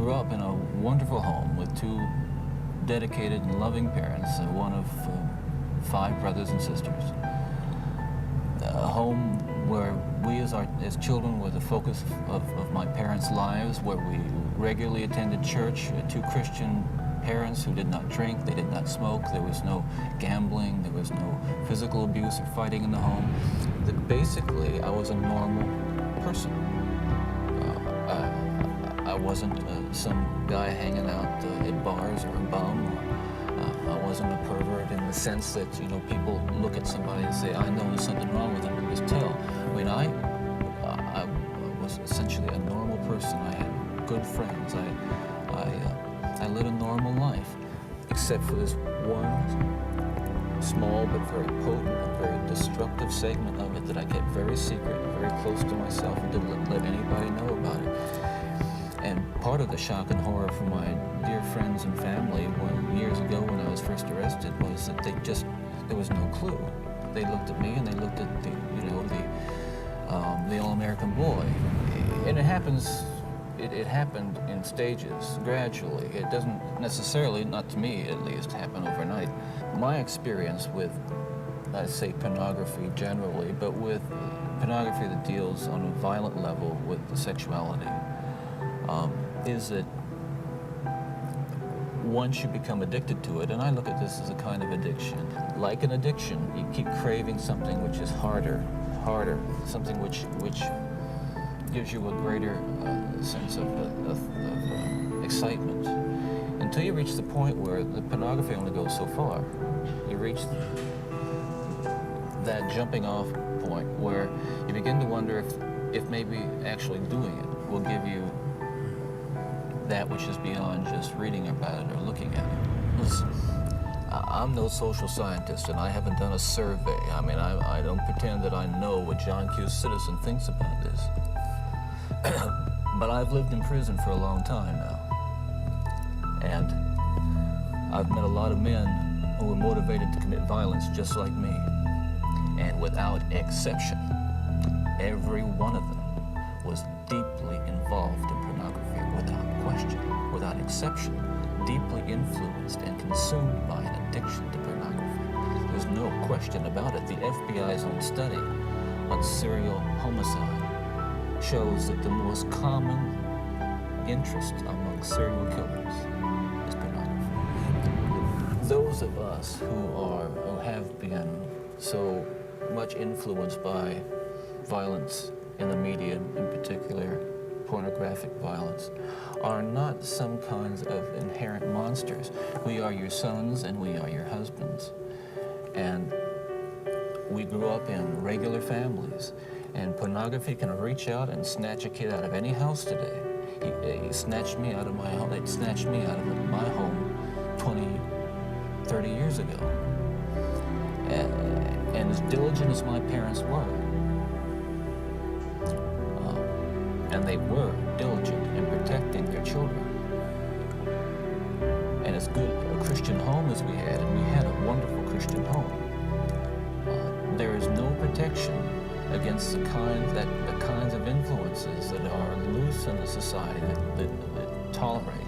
grew up in a wonderful home with two dedicated and loving parents, one of 5 brothers and sisters. A home where we as children were the focus of my parents' lives, where we regularly attended church, 2 Christian parents who did not drink, they did not smoke, there was no gambling, there was no physical abuse or fighting in the home. Basically, I was a normal person. I wasn't some guy hanging out at bars or a bum. I wasn't a pervert in the sense that, you know, people look at somebody and say, I know there's something wrong with them and just tell. I mean, I was essentially a normal person. I had good friends. I led a normal life, except for this one small but very potent and very destructive segment of it that I kept very secret, very close to myself, and didn't let anybody know about it. And part of the shock and horror for my dear friends and family years ago when I was first arrested was that there was no clue. They looked at me and they looked at the all-American boy. And it happened in stages, gradually. It doesn't necessarily, not to me at least, happen overnight. My experience with, I'd say, pornography generally, but with pornography that deals on a violent level with sexuality, is that once you become addicted to it, and I look at this as a kind of addiction, like an addiction, you keep craving something which is harder, something which gives you a greater sense of excitement, until you reach the point where the pornography only goes so far. You reach that jumping off point where you begin to wonder if maybe actually doing it will give you that which is beyond just reading about it or looking at it. Listen, I'm no social scientist, and I haven't done a survey. I mean, I don't pretend that I know what John Q. Citizen thinks about this. But I've lived in prison for a long time now. And I've met a lot of men who were motivated to commit violence just like me. And without exception, every one of them was deeply involved in pornography, without question, without exception, deeply influenced and consumed by an addiction to pornography. There's no question about it. The FBI's own study on serial homicide shows that the most common interest among serial killers is pornography. Those of us who have been so much influenced by violence in the media, in particular pornographic violence, are not some kinds of inherent monsters. We are your sons and we are your husbands. And we grew up in regular families, and pornography can reach out and snatch a kid out of any house today. He snatched me out of my home. It snatched me out of my home 20, 30 years ago. And as diligent as my parents were, and they were diligent in protecting their children, and as good a Christian home as we had, and we had a wonderful Christian home, there is no protection against the kinds of influences that are loose in the society that tolerate